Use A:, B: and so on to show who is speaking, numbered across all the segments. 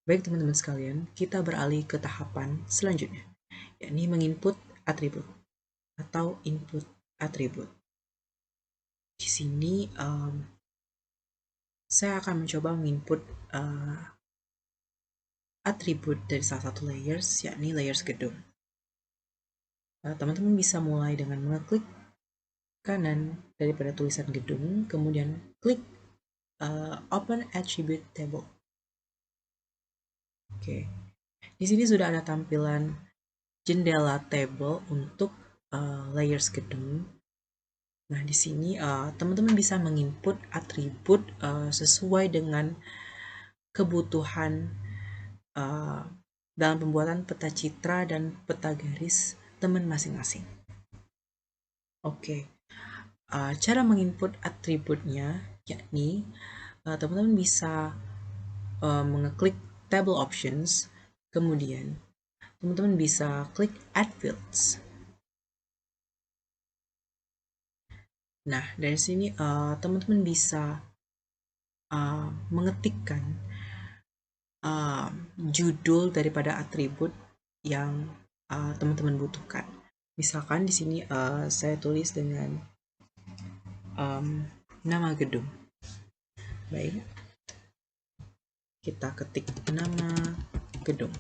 A: Baik teman-teman sekalian, kita beralih ke tahapan selanjutnya, yakni menginput atribut atau input atribut. Di sini saya akan mencoba menginput atribut dari salah satu layers, yakni layers gedung. Teman-teman bisa mulai dengan mengeklik kanan daripada tulisan gedung, kemudian klik Open Attribute Table. Oke, di sini sudah ada tampilan jendela table untuk layers gedung. Nah, di sini teman-teman bisa menginput atribut sesuai dengan kebutuhan dalam pembuatan peta citra dan peta garis teman masing-masing. Oke, cara menginput atributnya yakni teman-teman bisa mengeklik table options, kemudian teman-teman bisa klik add fields. Nah, dari sini teman-teman bisa mengetikkan judul daripada atribut yang teman-teman butuhkan. Misalkan di sini saya tulis dengan nama gedung. Baik, kita ketik nama gedung.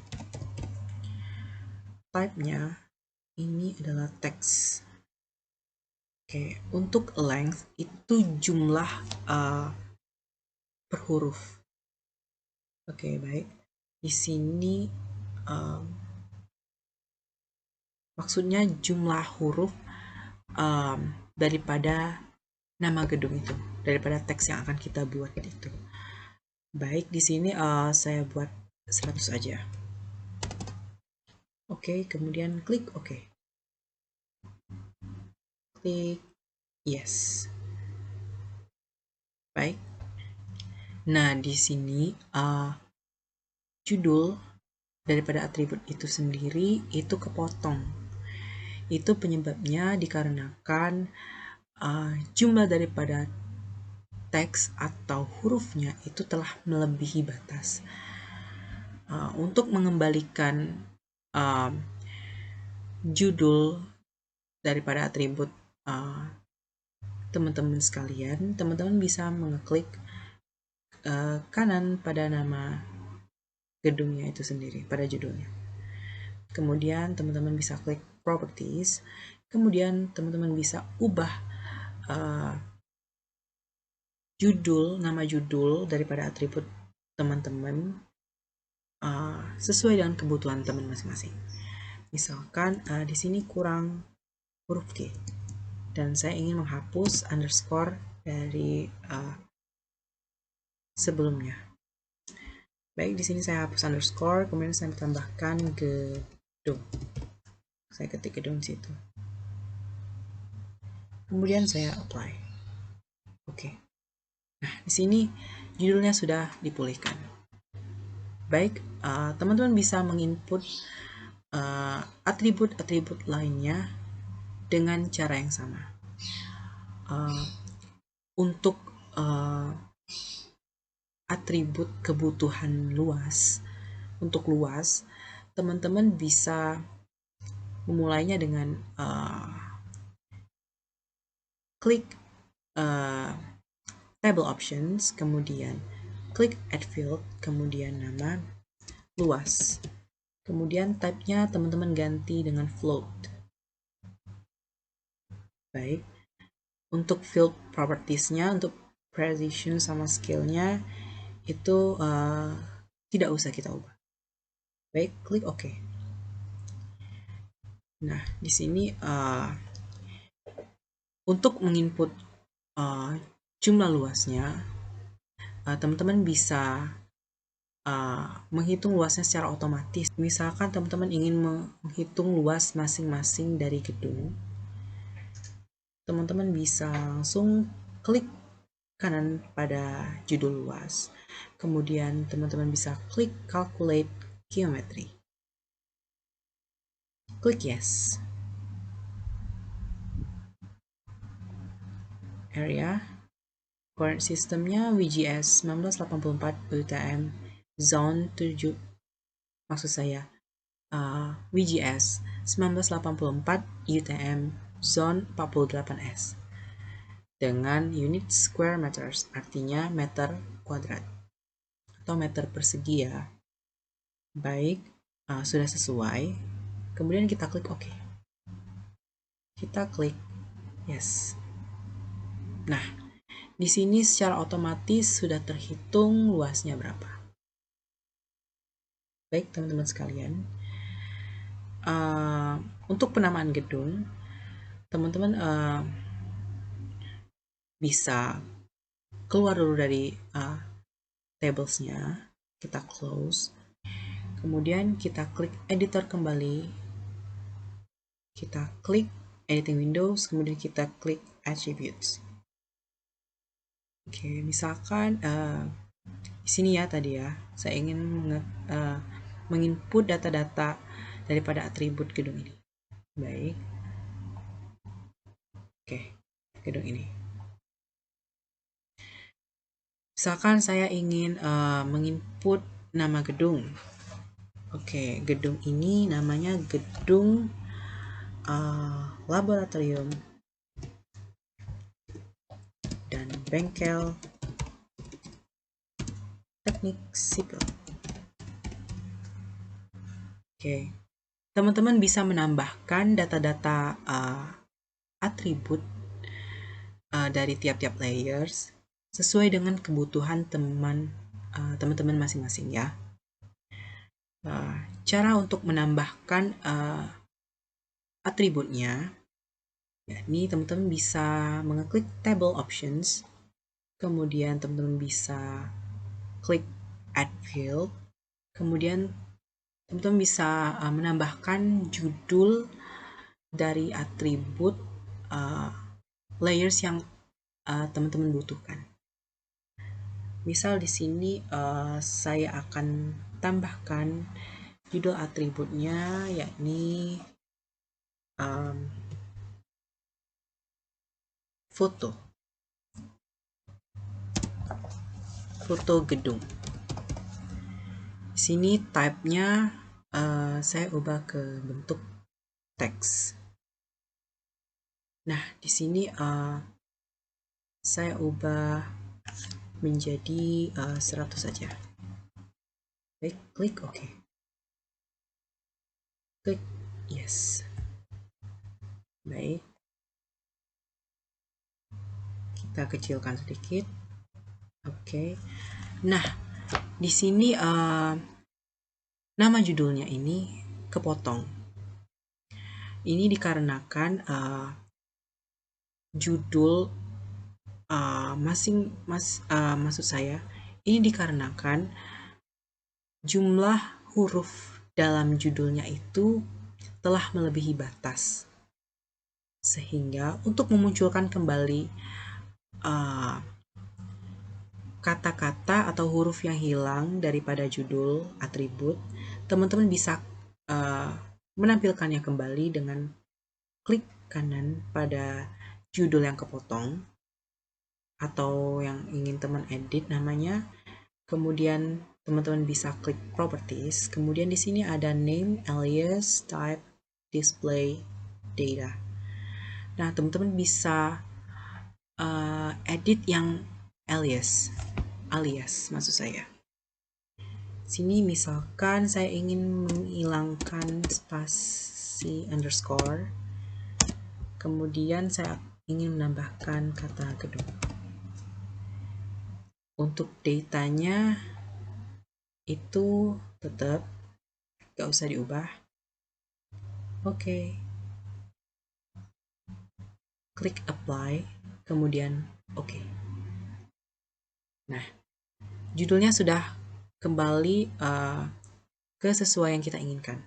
A: Type-nya ini adalah teks. Oke, untuk length itu jumlah per huruf. Oke, baik. Di sini maksudnya jumlah huruf daripada nama gedung itu, daripada teks yang akan kita buat itu. Baik, di sini saya buat 100 aja. Oke, kemudian klik OK. Klik yes. Baik. Nah, di sini judul daripada atribut itu sendiri itu kepotong. Itu penyebabnya dikarenakan jumlah daripada teks atau hurufnya itu telah melebihi batas. Untuk mengembalikan judul daripada atribut teman-teman sekalian, teman-teman bisa mengeklik kanan pada nama gedungnya itu sendiri, pada judulnya. Kemudian teman-teman bisa klik properties, kemudian teman-teman bisa ubah nama judul daripada atribut teman-teman sesuai dengan kebutuhan teman masing-masing. Misalkan di sini kurang huruf G dan saya ingin menghapus underscore dari sebelumnya. Baik, di sini saya hapus underscore, kemudian saya tambahkan gedung. Saya ketik gedung di situ. Kemudian saya apply. Oke. Nah, di sini judulnya sudah dipulihkan. Baik, teman-teman bisa menginput atribut-atribut lainnya dengan cara yang sama. Untuk atribut kebutuhan luas, untuk luas, teman-teman bisa memulainya dengan klik table options, kemudian klik add field, kemudian nama luas. Kemudian type-nya teman-teman ganti dengan float. Baik. Untuk field properties-nya, untuk precision sama scale-nya itu tidak usah kita ubah. Baik, klik OK. Nah, di sini untuk menginput jumlah luasnya, teman-teman bisa menghitung luasnya secara otomatis. Misalkan teman-teman ingin menghitung luas masing-masing dari gedung, teman-teman bisa langsung klik kanan pada judul luas. Kemudian teman-teman bisa klik calculate geometry. Klik yes. Area coordinate sistemnya WGS 1984 UTM Zone 7, maksud saya WGS 1984 UTM Zone 48S dengan unit square meters, artinya meter kuadrat atau meter persegi ya. Baik, sudah sesuai. Kemudian kita klik OK. Kita klik yes. Nah, di sini secara otomatis sudah terhitung luasnya berapa. Baik, teman-teman sekalian. Untuk penamaan gedung, teman-teman bisa keluar dulu dari tablesnya. Kita close. Kemudian kita klik editor kembali. Kita klik editing windows, kemudian kita klik attributes. Oke, misalkan di sini ya tadi ya, saya ingin menginput data-data daripada atribut gedung ini. Baik. Oke, gedung ini. Misalkan saya ingin menginput nama gedung. Oke, gedung ini namanya gedung laboratorium dan bengkel teknik sipil. Oke, teman-teman bisa menambahkan data-data atribut dari tiap-tiap layers sesuai dengan kebutuhan teman-teman masing-masing ya. Cara untuk menambahkan atributnya, yakni teman-teman bisa mengeklik table options, kemudian teman-teman bisa klik add field, kemudian teman-teman bisa menambahkan judul dari atribut layers yang teman-teman butuhkan. Misal di sini saya akan tambahkan judul atributnya yakni foto gedung. Di sini type-nya saya ubah ke bentuk teks. Nah, di sini saya ubah menjadi 100 saja. Baik, klik OK. Klik yes. Baik. Kita kecilkan sedikit. Oke. Nah, di sini nama judulnya ini kepotong. Ini dikarenakan judul maksud saya ini dikarenakan jumlah huruf dalam judulnya itu telah melebihi batas, sehingga untuk memunculkan kembali kata-kata atau huruf yang hilang daripada judul atribut, teman-teman bisa menampilkannya kembali dengan klik kanan pada judul yang kepotong atau yang ingin teman edit namanya. Kemudian teman-teman bisa klik properties. Kemudian di sini ada name, alias, type, display, data. Nah, teman-teman bisa edit yang alias maksud saya. Sini misalkan saya ingin menghilangkan spasi underscore, kemudian saya ingin menambahkan kata gedung. Untuk datanya itu tetap gak usah diubah. Oke. Klik apply, kemudian oke. Nah, judulnya sudah kembali ke sesuai yang kita inginkan.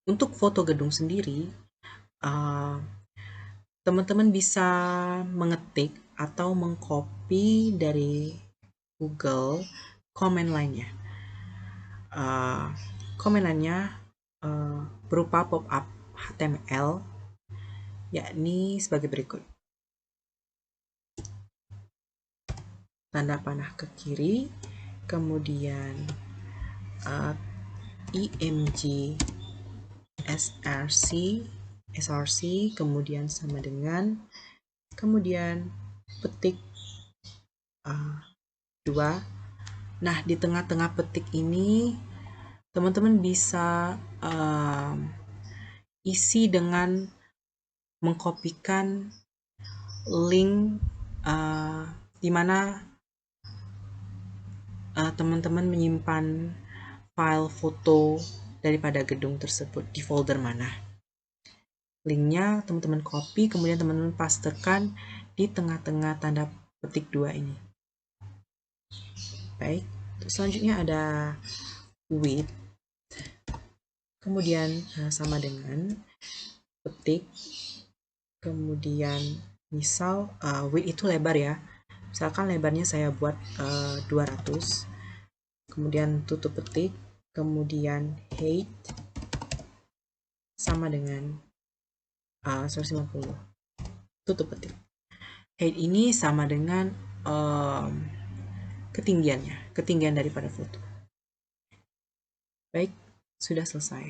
A: Untuk foto gedung sendiri, teman-teman bisa mengetik atau mengcopy dari Google comment line-nya. Comment line-nya berupa pop-up HTML, yakni sebagai berikut. Tanda panah ke kiri, kemudian img src, kemudian sama dengan, kemudian petik 2. Nah, di tengah-tengah petik ini teman-teman bisa isi dengan mengkopikan link di mana teman-teman menyimpan file foto daripada gedung tersebut di folder mana. Linknya teman-teman copy, kemudian teman-teman pastekan di tengah-tengah tanda petik 2 ini. Baik, selanjutnya ada width, kemudian sama dengan petik, kemudian misal width itu lebar ya, misalkan lebarnya saya buat 200, kemudian tutup petik, kemudian height sama dengan 150, tutup petik. Height ini sama dengan ketinggian daripada foto. Baik, sudah selesai.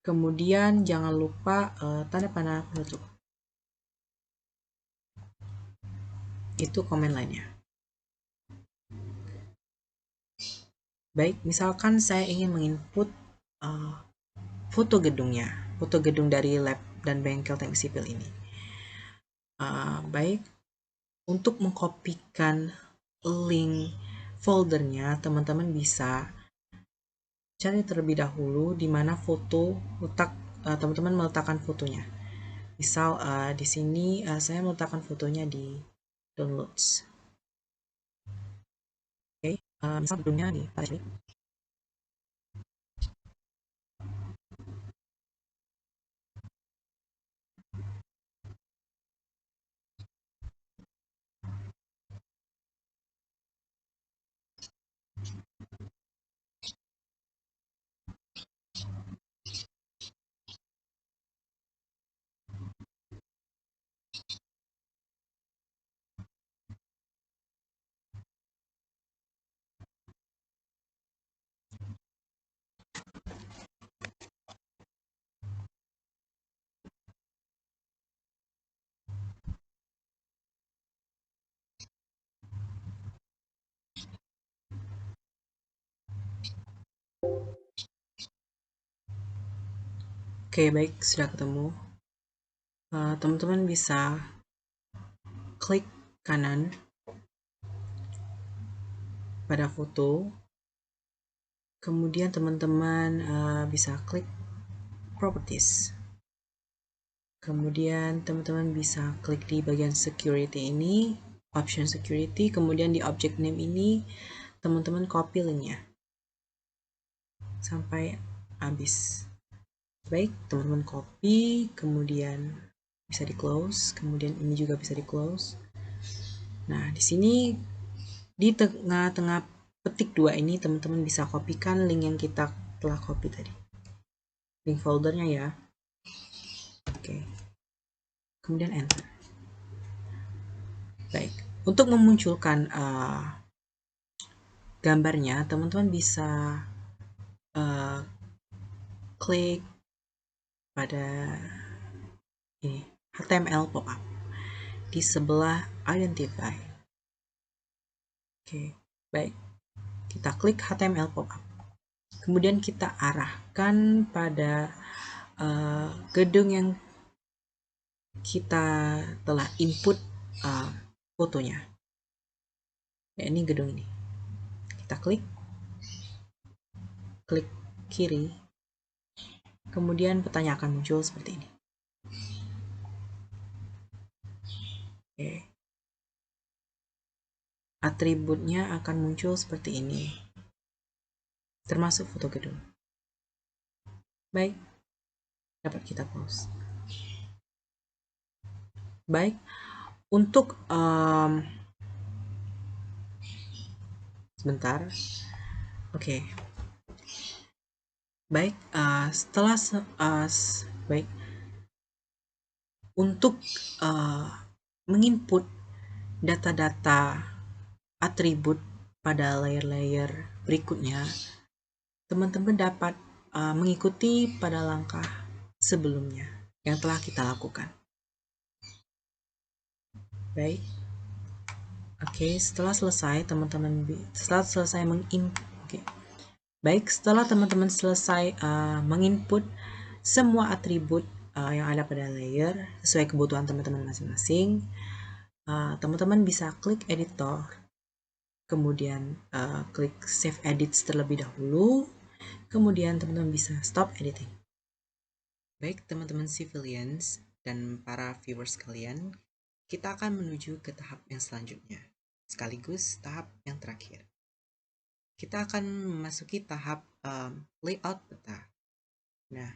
A: Kemudian jangan lupa tanda panah penutup. Itu komen lainnya. Baik, misalkan saya ingin menginput foto gedungnya, foto gedung dari lab dan bengkel teknik sipil ini. Baik, untuk mengkopikan link foldernya, teman-teman bisa cari terlebih dahulu di mana foto teman-teman meletakkan fotonya. Misal di sini saya meletakkan fotonya di downloads. Oke, misal gedungnya di pada sini. Oke, baik, sudah ketemu. Teman-teman bisa klik kanan pada foto, kemudian teman-teman bisa klik properties, kemudian teman-teman bisa klik di bagian security ini, option security, kemudian di object name ini teman-teman copy linknya sampai habis. Baik, teman-teman copy, kemudian bisa di close, kemudian ini juga bisa di close. Nah, di sini di tengah-tengah petik 2 ini teman-teman bisa kopikan link yang kita telah copy tadi, link foldernya ya. Oke, kemudian enter. Baik, untuk memunculkan gambarnya teman-teman bisa klik pada ini HTML pop-up di sebelah identify. Oke, baik, kita klik HTML pop-up, kemudian kita arahkan pada gedung yang kita telah input fotonya. Ya, ini gedung ini. Kita klik kiri, kemudian petanya akan muncul seperti ini. Oke. Atributnya akan muncul seperti ini, termasuk foto gedung. Baik, dapat kita close. Baik, untuk sebentar. Oke. Baik, setelah baik, untuk menginput data-data atribut pada layer-layer berikutnya, teman-teman dapat mengikuti pada langkah sebelumnya yang telah kita lakukan. Baik. Oke, setelah selesai teman-teman Baik, setelah teman-teman selesai menginput semua atribut yang ada pada layer sesuai kebutuhan teman-teman masing-masing, teman-teman bisa klik editor, kemudian klik save edits terlebih dahulu, kemudian teman-teman bisa stop editing. Baik teman-teman civilians dan para viewers kalian, kita akan menuju ke tahap yang selanjutnya, sekaligus tahap yang terakhir. Kita akan memasuki tahap layout peta. Nah,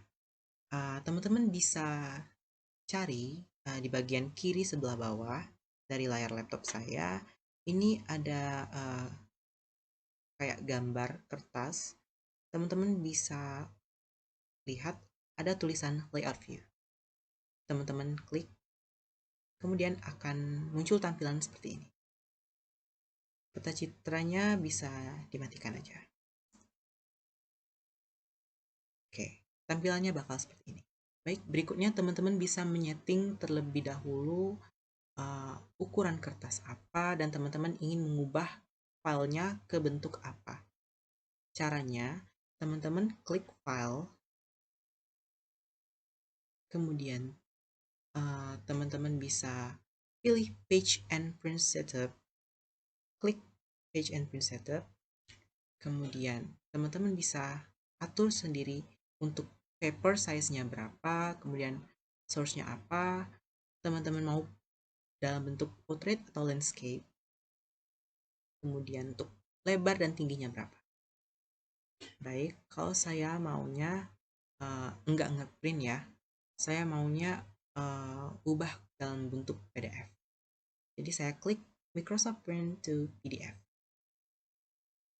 A: teman-teman bisa cari di bagian kiri sebelah bawah dari layar laptop saya. Ini ada kayak gambar kertas. Teman-teman bisa lihat ada tulisan layout view. Teman-teman klik, kemudian akan muncul tampilan seperti ini. Peta citranya bisa dimatikan aja. Oke, tampilannya bakal seperti ini. Baik, berikutnya teman-teman bisa menyeting terlebih dahulu ukuran kertas apa dan teman-teman ingin mengubah filenya ke bentuk apa. Caranya, teman-teman klik file, kemudian teman-teman bisa pilih page and print setup, klik page and print setup, kemudian teman-teman bisa atur sendiri untuk paper size-nya berapa, kemudian source-nya apa, teman-teman mau dalam bentuk portrait atau landscape, kemudian untuk lebar dan tingginya berapa. Baik, kalau saya maunya enggak ngeprint ya, saya maunya ubah dalam bentuk PDF. Jadi saya klik Microsoft Print to PDF.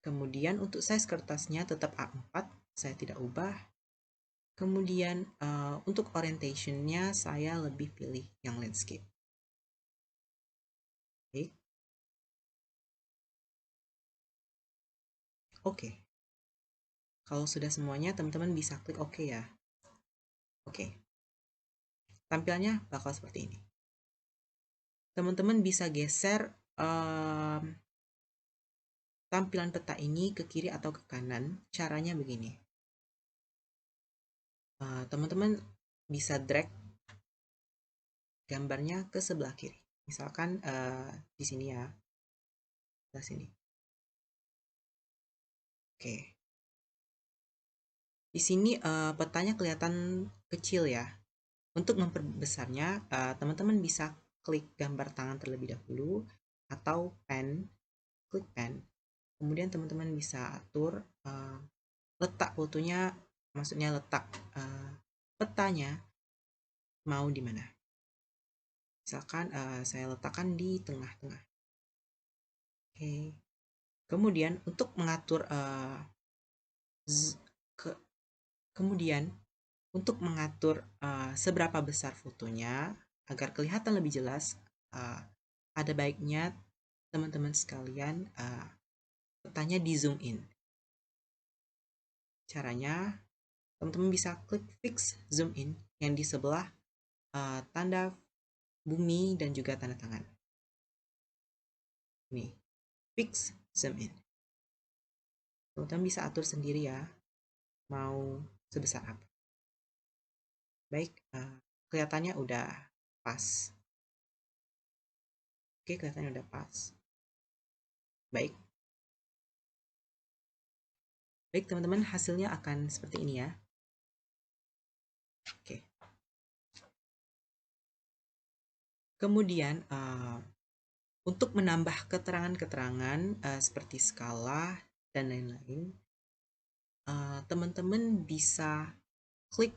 A: Kemudian untuk size kertasnya tetap A4, saya tidak ubah. Kemudian untuk orientation-nya saya lebih pilih yang landscape. Baik. Oke. Kalau sudah semuanya, teman-teman bisa klik OK ya. Oke. Tampilannya bakal seperti ini. Teman-teman bisa geser tampilan peta ini ke kiri atau ke kanan. Caranya begini. Teman-teman bisa drag gambarnya ke sebelah kiri. Misalkan di sini ya. Sebelah sini. Oke. Di sini petanya kelihatan kecil ya. Untuk memperbesarnya, teman-teman bisa klik gambar tangan terlebih dahulu atau pen, klik pen. Kemudian teman-teman bisa atur letak fotonya, maksudnya letak petanya mau di mana. Misalkan saya letakkan di tengah-tengah. Oke. Kemudian untuk mengatur seberapa besar fotonya agar kelihatan lebih jelas, ada baiknya teman-teman sekalian petanya di zoom in. Caranya, teman-teman bisa klik fix zoom in yang di sebelah tanda bumi dan juga tanda tangan. Nih, fix zoom in. Teman-teman bisa atur sendiri ya, mau sebesar apa. Baik, kelihatannya udah pas. Oke, kelihatannya udah pas. Baik. Baik, teman-teman, hasilnya akan seperti ini ya. Oke. Kemudian, untuk menambah keterangan-keterangan seperti skala dan lain-lain, teman-teman bisa klik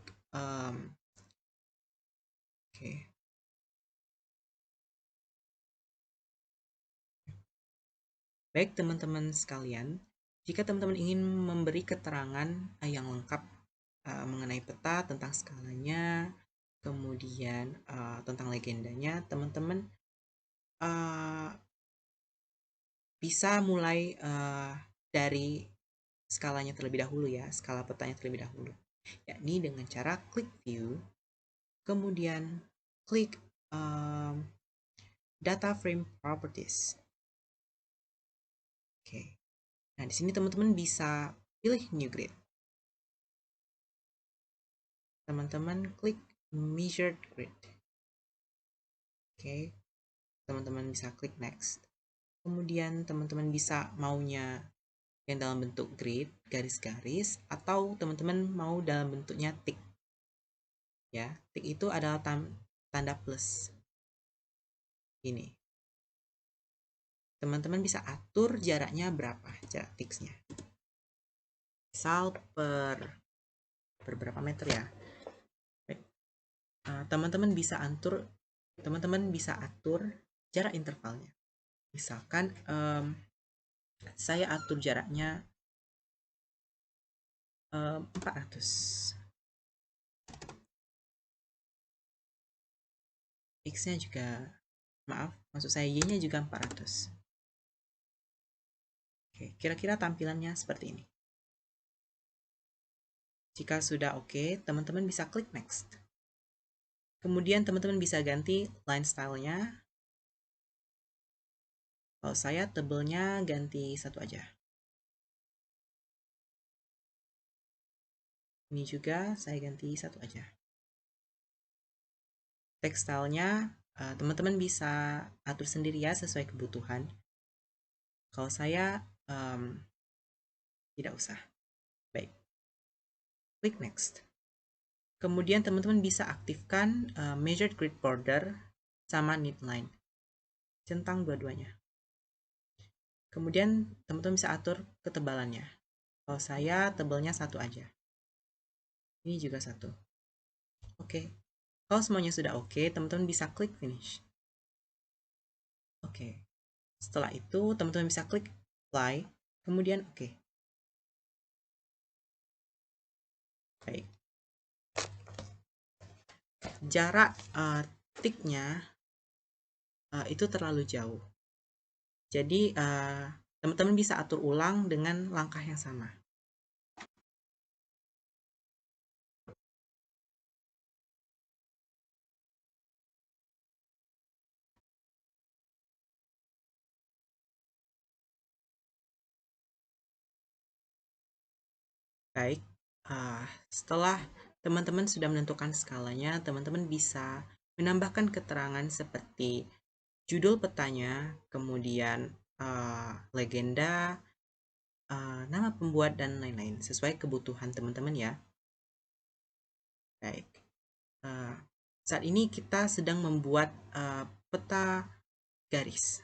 A: Baik teman-teman sekalian, jika teman-teman ingin memberi keterangan yang lengkap mengenai peta, tentang skalanya, kemudian tentang legendanya, teman-teman bisa mulai dari skalanya terlebih dahulu ya, skala petanya terlebih dahulu. Yakni dengan cara klik view, kemudian klik data frame properties. Oke. Nah, di sini teman-teman bisa pilih new grid. Teman-teman klik measured grid. Oke. Teman-teman bisa klik next. Kemudian teman-teman bisa maunya yang dalam bentuk grid, garis-garis, atau teman-teman mau dalam bentuknya tick. Ya, tick itu adalah tanda plus. Ini. Teman-teman bisa atur jaraknya berapa, jarak ticksnya. Misal per berapa meter ya. Teman-teman bisa atur jarak intervalnya. Misalkan saya atur jaraknya 400. X-nya juga, maaf, maksud saya Y-nya juga 400. Oke, kira-kira tampilannya seperti ini. Jika sudah oke, teman-teman bisa klik next. Kemudian teman-teman bisa ganti line style-nya. Kalau saya tebelnya ganti 1 aja. Ini juga saya ganti 1 aja. Text style-nya teman-teman bisa atur sendiri ya sesuai kebutuhan. Kalau saya tidak usah. Baik. Klik next. Kemudian teman-teman bisa aktifkan measured grid border sama need line. Centang dua-duanya. Kemudian teman-teman bisa atur ketebalannya. Kalau saya tebelnya 1 aja. Ini juga 1. Oke. Kalau semuanya sudah oke, teman-teman bisa klik finish. Oke. Setelah itu, teman-teman bisa klik apply, kemudian oke. Baik. Jarak ticknya itu terlalu jauh. Jadi, teman-teman bisa atur ulang dengan langkah yang sama. Baik, setelah teman-teman sudah menentukan skalanya, teman-teman bisa menambahkan keterangan seperti judul petanya, kemudian legenda, nama pembuat, dan lain-lain, sesuai kebutuhan teman-teman ya. Baik, saat ini kita sedang membuat peta garis.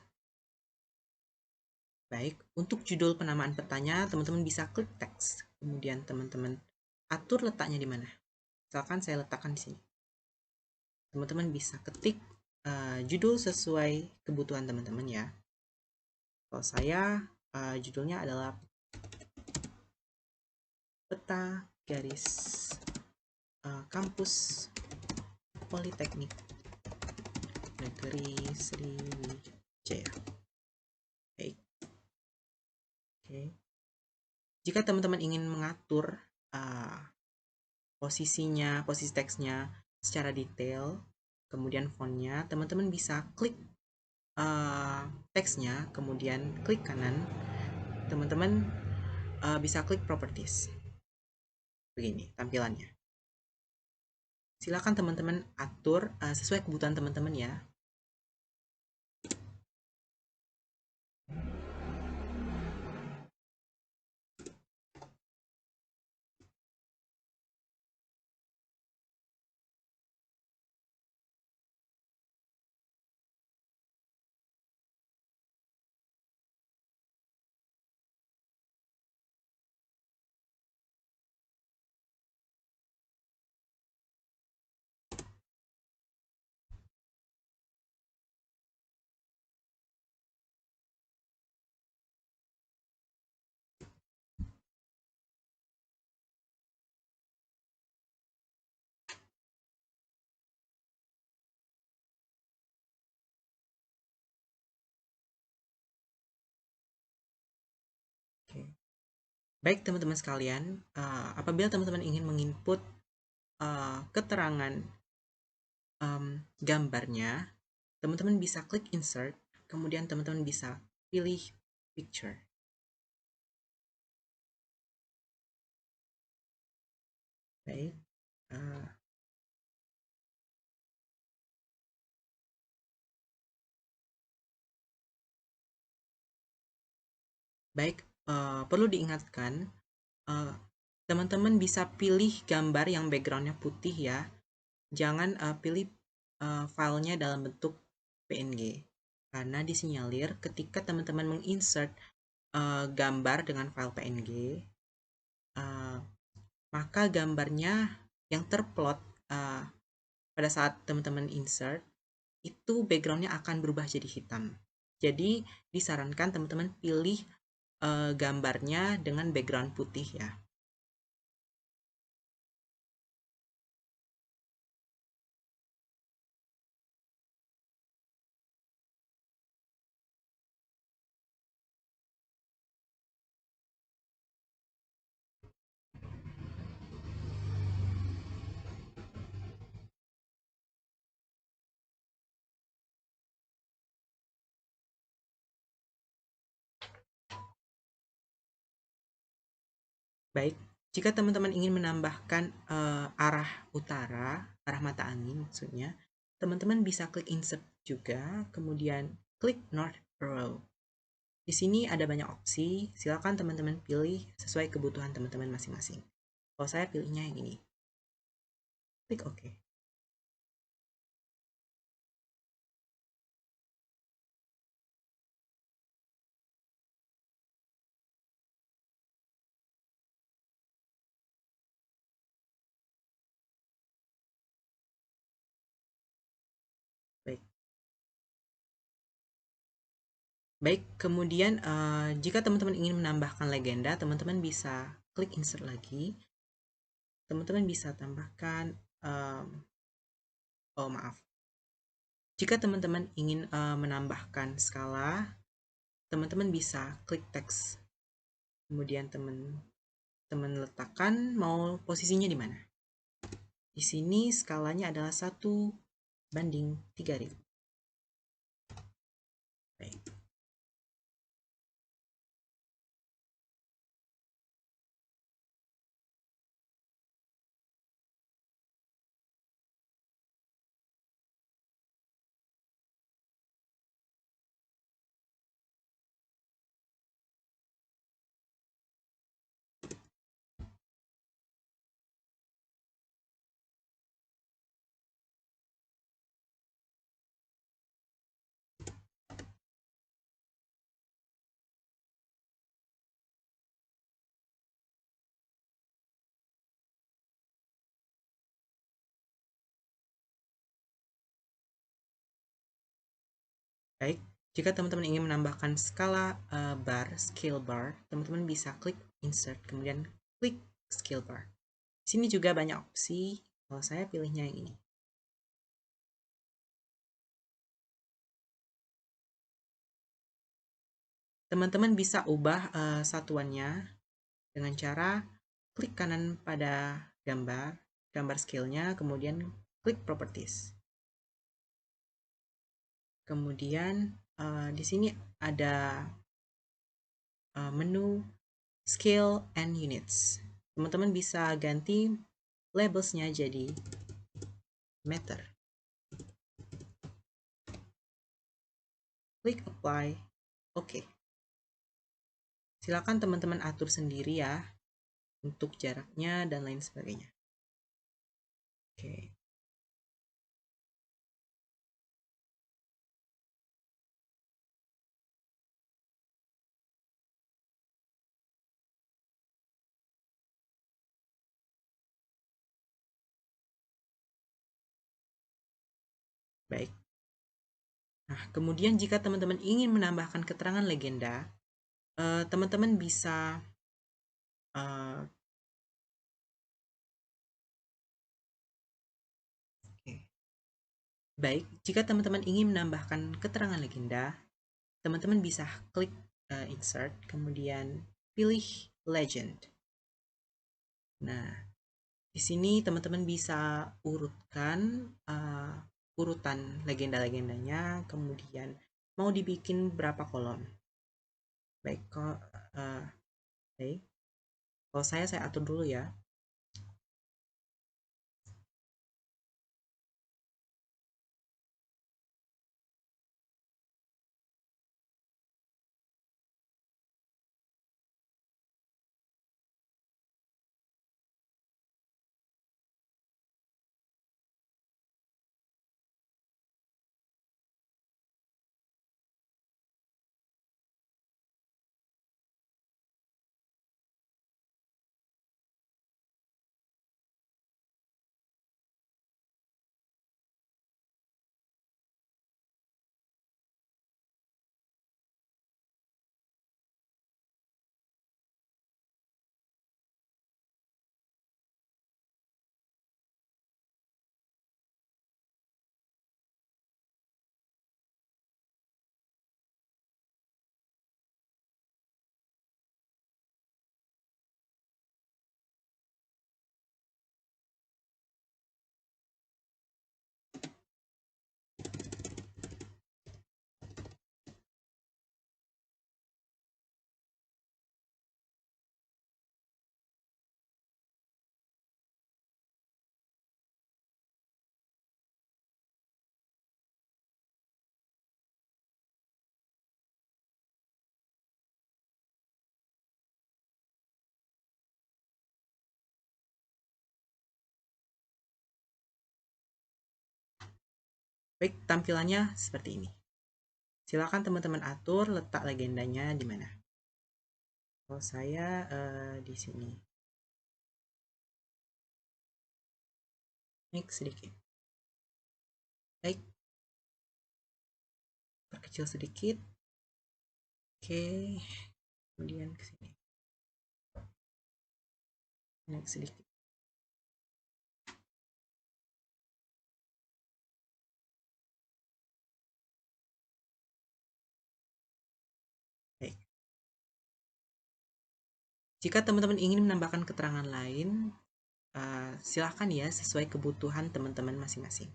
A: Baik, untuk judul penamaan petanya, teman-teman bisa klik teks. Kemudian teman-teman atur letaknya di mana. Misalkan saya letakkan di sini. Teman-teman bisa ketik judul sesuai kebutuhan teman-teman ya. Kalau saya, judulnya adalah peta garis kampus Politeknik Negeri Sriwijaya. Baik. Oke. Jika teman-teman ingin mengatur posisi teksnya secara detail, kemudian fontnya, teman-teman bisa klik teksnya, kemudian klik kanan, teman-teman bisa klik properties. Begini tampilannya. Silakan teman-teman atur sesuai kebutuhan teman-teman ya. Baik teman-teman sekalian, apabila teman-teman ingin menginput keterangan gambarnya, teman-teman bisa klik insert, kemudian teman-teman bisa pilih picture. Baik, baik, perlu diingatkan, teman-teman bisa pilih gambar yang backgroundnya putih ya. Jangan pilih filenya dalam bentuk PNG. Karena disinyalir ketika teman-teman menginsert gambar dengan file PNG, maka gambarnya yang terplot pada saat teman-teman insert, itu backgroundnya akan berubah jadi hitam. Jadi disarankan teman-teman pilih gambarnya dengan background putih ya. Baik, jika teman-teman ingin menambahkan arah utara, arah mata angin maksudnya, teman-teman bisa klik insert juga, kemudian klik north arrow. Di sini ada banyak opsi, silakan teman-teman pilih sesuai kebutuhan teman-teman masing-masing. Kalau saya pilihnya yang ini. Klik OK. Baik. Baik, kemudian jika teman-teman ingin menambahkan legenda, teman-teman bisa klik insert lagi. Teman-teman bisa tambahkan, oh maaf. Jika teman-teman ingin menambahkan skala, teman-teman bisa klik teks. Kemudian teman-teman letakkan mau posisinya di mana. Di sini skalanya adalah 1:3000. Baik. Baik, jika teman-teman ingin menambahkan skala bar, scale bar, teman-teman bisa klik insert, kemudian klik scale bar. Di sini juga banyak opsi, kalau saya pilihnya yang ini. Teman-teman bisa ubah satuannya dengan cara klik kanan pada gambar scale-nya, kemudian klik properties. Kemudian di sini ada menu scale and units. Teman-teman bisa ganti labelsnya jadi meter. Klik apply, oke. Silakan teman-teman atur sendiri ya untuk jaraknya dan lain sebagainya. Oke. Baik. Nah, kemudian jika teman-teman ingin menambahkan keterangan legenda, teman-teman bisa baik, jika teman-teman ingin menambahkan keterangan legenda, teman-teman bisa klik insert, kemudian pilih legend. Nah, di sini teman-teman bisa urutkan urutan legenda-legendanya, kemudian mau dibikin berapa kolom. Baik, kalau saya atur dulu ya. Baik, tampilannya seperti ini. Silakan teman-teman atur letak legendanya di mana. Kalau saya di sini. Mix sedikit. Baik, perkecil sedikit. Oke, kemudian ke sini. Naik sedikit. Baik. Jika teman-teman ingin menambahkan keterangan lain, silahkan ya sesuai kebutuhan teman-teman masing-masing.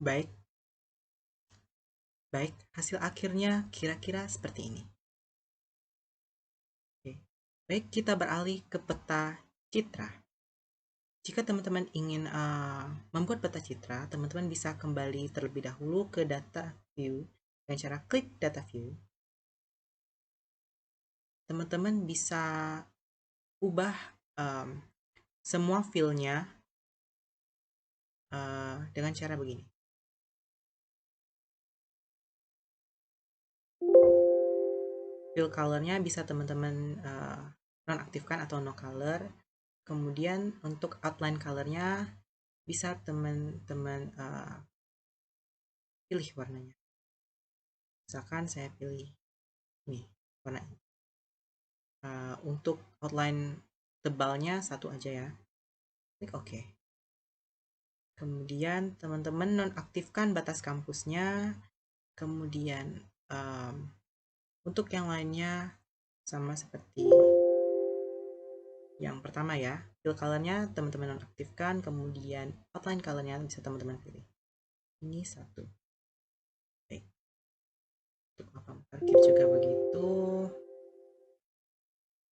A: Baik, hasil akhirnya kira-kira seperti ini. Oke. Baik, kita beralih ke peta citra. Jika teman-teman ingin membuat peta citra, teman-teman bisa kembali terlebih dahulu ke data view dengan cara klik data view. Teman-teman bisa ubah semua fill-nya dengan cara begini. Fill color-nya bisa teman-teman nonaktifkan atau no color. Kemudian untuk outline color-nya bisa teman-teman pilih warnanya. Misalkan saya pilih ini warna ini. Untuk outline tebalnya satu aja ya. Klik OK. Kemudian teman-teman nonaktifkan batas kampusnya. Kemudian untuk yang lainnya sama seperti yang pertama ya. Fill color-nya teman-teman nonaktifkan. Kemudian outline color-nya bisa teman-teman pilih. Ini satu. Oke. Untuk mapa parkir juga begitu.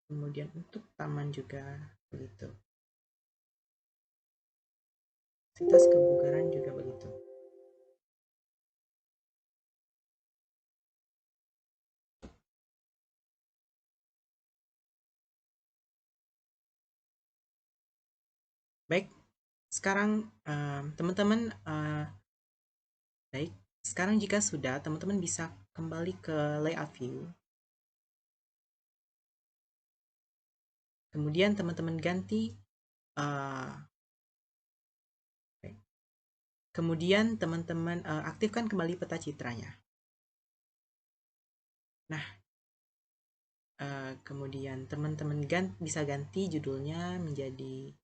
A: Kemudian untuk taman juga begitu. Fasilitas kebugaran juga begitu. Baik, sekarang teman-teman baik, sekarang jika sudah, teman-teman bisa kembali ke layout view. Kemudian teman-teman ganti kemudian teman-teman aktifkan kembali peta citranya. Nah, kemudian teman-teman bisa ganti judulnya menjadi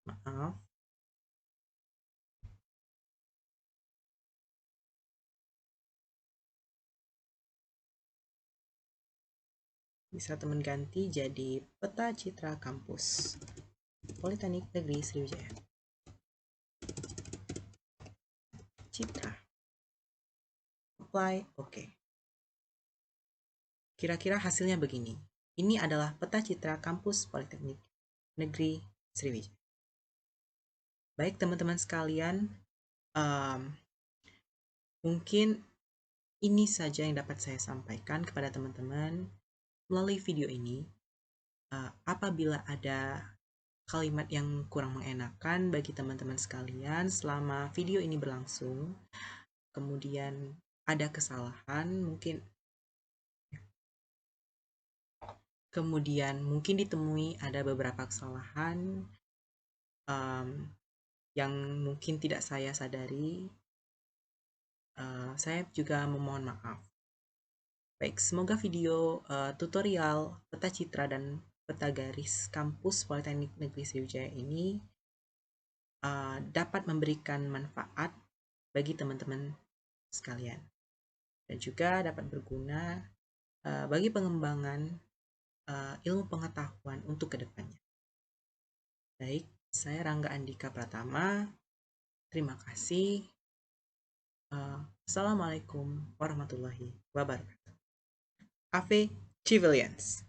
A: maaf. Bisa teman ganti jadi peta citra kampus Politeknik Negeri Sriwijaya. Citra. Apply, oke. Kira-kira hasilnya begini. Ini adalah peta citra kampus Politeknik Negeri Sriwijaya. Baik teman-teman sekalian, mungkin ini saja yang dapat saya sampaikan kepada teman-teman melalui video ini. Apabila ada kalimat yang kurang mengenakan bagi teman-teman sekalian selama video ini berlangsung, kemudian ada kesalahan, mungkin ditemui ada beberapa kesalahan yang mungkin tidak saya sadari, saya juga memohon maaf. Baik, semoga video tutorial peta citra dan peta garis kampus Politeknik Negeri Sriwijaya ini dapat memberikan manfaat bagi teman-teman sekalian dan juga dapat berguna bagi pengembangan ilmu pengetahuan untuk kedepannya. Baik, saya Rangga Andika Pratama. Terima kasih. Assalamualaikum warahmatullahi wabarakatuh. Ave Civilians.